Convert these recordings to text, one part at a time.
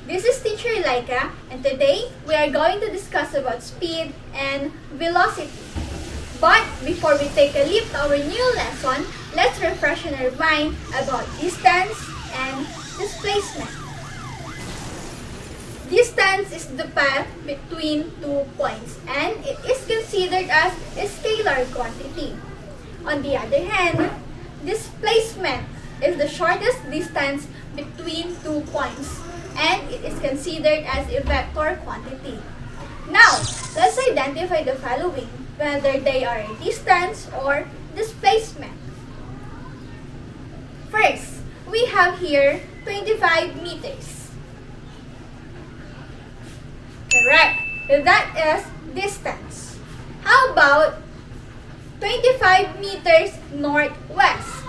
This is Teacher Laika, and today we are going to discuss about speed and velocity. But before we take a leap to our new lesson, let's refresh our mind about distance and displacement. Distance is the path between 2 points and it is considered as a scalar quantity. On the other hand, displacement is the shortest distance between 2 points and it is considered as a vector quantity. Now, let's identify the following, whether they are a distance or displacement. First, we have here 25 meters. Correct. That is distance. How about 25 meters northwest?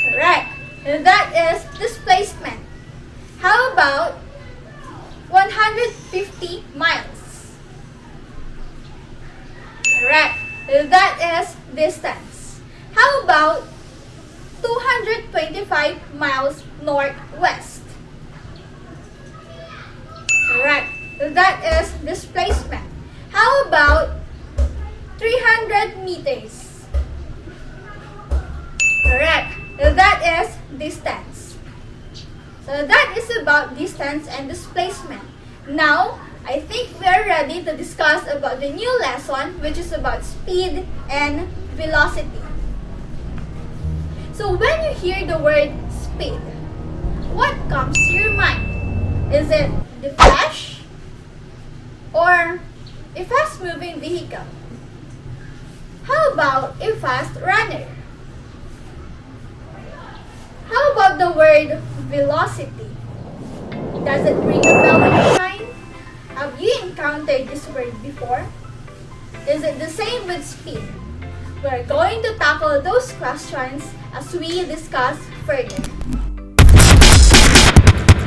Correct. That is displacement. How about 150 miles? Correct. That is distance. How about 225 miles northwest? Correct. That is displacement. How about 300 meters? Correct. That is distance. So that is about distance and displacement. Now, I think we are ready to discuss about the new lesson, which is about speed and velocity. So when you hear the word speed, what comes to your mind? Is it the flash or a fast-moving vehicle? How about a fast runner? How about the word velocity? Does it ring a bell in your mind? Have you encountered this word before? Is it the same with speed? We are going to tackle those questions as we discuss further.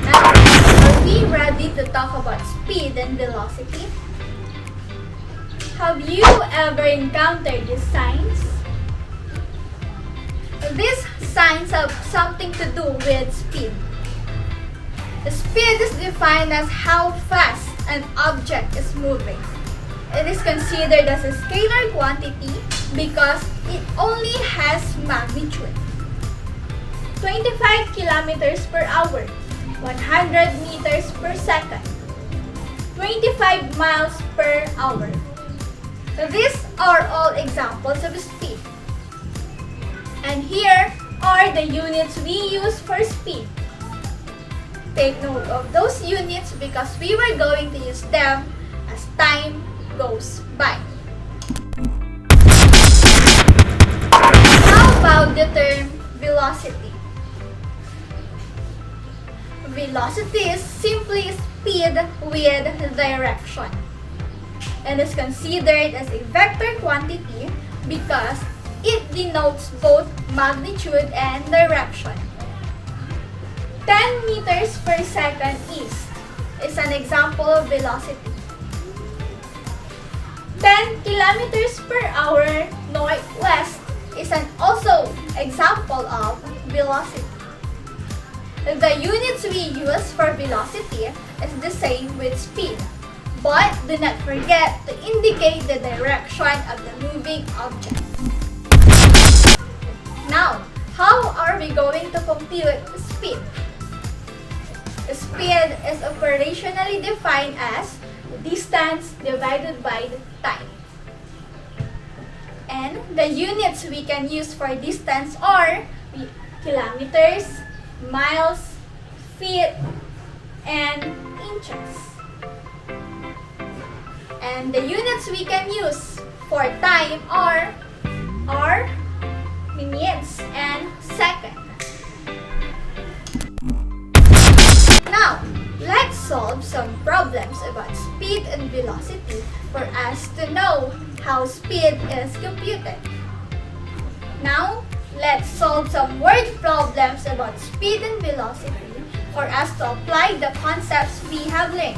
Now, are we ready to talk about speed and velocity? Have you ever encountered these signs? These signs have something to do with speed. Speed is defined as how fast an object is moving. It is considered as a scalar quantity because it only has magnitude. 25 kilometers per hour, 100 meters per second, 25 miles per hour. These are all examples of speed. And here are the units we use for speed. Take note of those units because we were going to use them as time goes by. How about the term velocity? Velocity is simply speed with direction and is considered as a vector quantity because it denotes both magnitude and direction. 10 meters per second east is an example of velocity. 10 kilometers per hour northwest is an also example of velocity. The units we use for velocity is the same with speed, but do not forget to indicate the direction of the moving object. Now, how are we going to compute speed? Speed is operationally defined as distance divided by the time. And the units we can use for distance are kilometers, miles, feet, and inches. And the units we can use for time are minutes and seconds. Now, let's solve some problems about speed and velocity for us to know how speed is computed. Now, let's solve some word problems about speed and velocity for us to apply the concepts we have learned.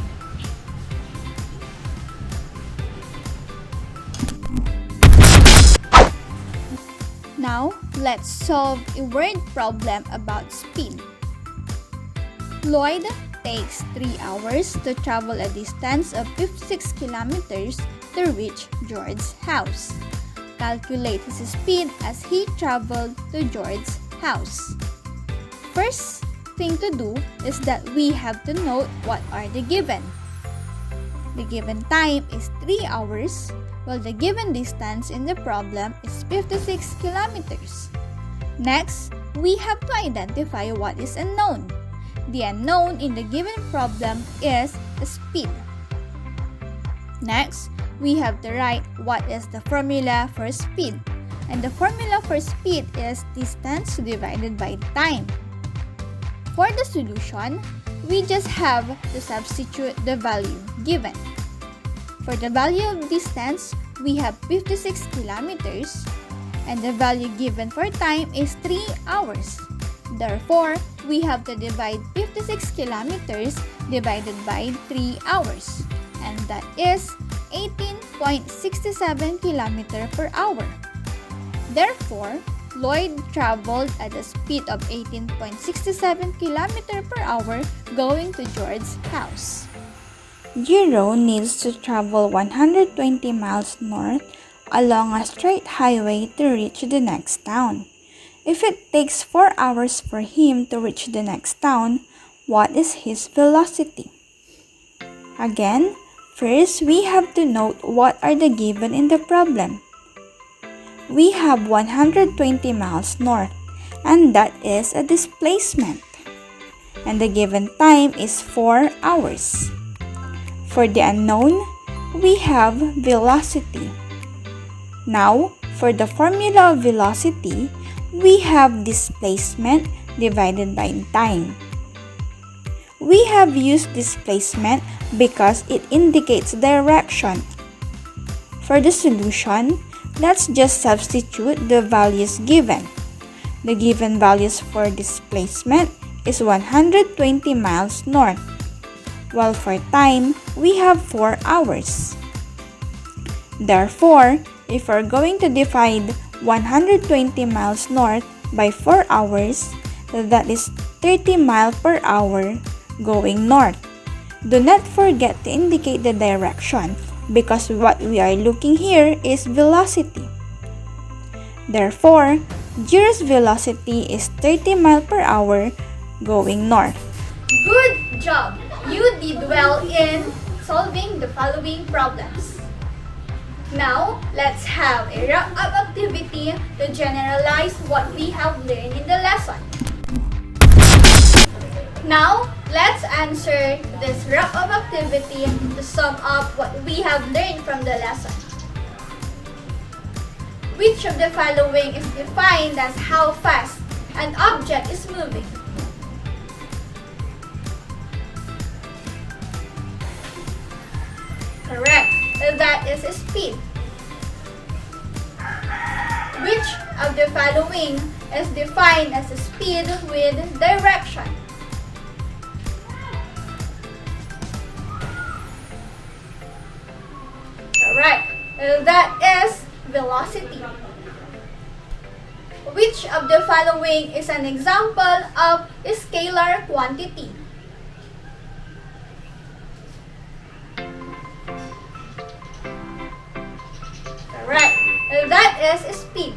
Now, let's solve a word problem about speed. Lloyd takes 3 hours to travel a distance of 56 kilometers to reach George's house. Calculate his speed as he traveled to George's house. First thing to do is that we have to note what are the given. The given time is 3 hours, while the given distance in the problem is 56 kilometers. Next, we have to identify what is unknown. The unknown in the given problem is speed. Next, we have to write what is the formula for speed. And the formula for speed is distance divided by time. For the solution, we just have to substitute the value given. For the value of distance, we have 56 kilometers, and the value given for time is 3 hours. Therefore, we have to divide 56 kilometers divided by 3 hours, and that is 18.67 km per hour. Therefore, Lloyd traveled at a speed of 18.67 km per hour going to George's house. Jiro needs to travel 120 miles north along a straight highway to reach the next town. If it takes 4 hours for him to reach the next town, what is his velocity? Again, first we have to note what are the given in the problem. We have 120 miles north, and that is a displacement. And the given time is 4 hours. For the unknown, we have velocity. Now, for the formula of velocity, we have displacement divided by time. We have used displacement because it indicates direction. For the solution, let's just substitute the values given. The given values for displacement is 120 miles north, while for time, we have 4 hours. Therefore, if we're going to divide 120 miles north by 4 hours, that is 30 miles per hour going north. Do not forget to indicate the direction because what we are looking here is velocity. Therefore, Jiro's velocity is 30 miles per hour going north. Good job! You did well in solving the following problems. Now, let's have a wrap-up activity to generalize what we have learned in the lesson. Now, let's answer this wrap-up activity to sum up what we have learned from the lesson. Which of the following is defined as how fast an object is moving? Correct. That is speed. Which of the following is defined as speed with direction? Correct. That is velocity. Which of the following is an example of a scalar quantity? Correct. That is speed.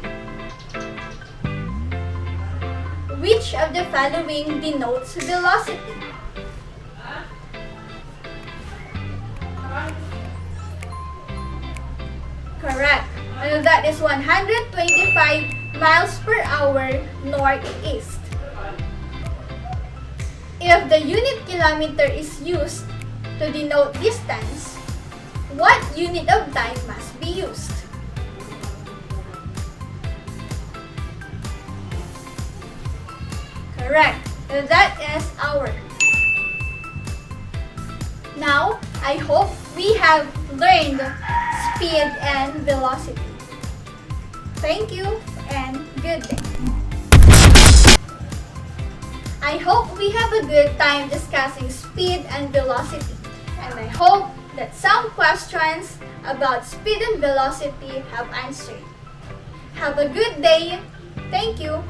Which of the following denotes velocity? Correct. That is 125 miles per hour northeast. If the unit kilometer is used to denote distance, what unit of time must be used? Correct. That is hour. Now, I hope we have learned speed and velocity. Thank you and good day. I hope we have a good time discussing speed and velocity, and I hope that some questions about speed and velocity have answered. Have a good day. Thank you.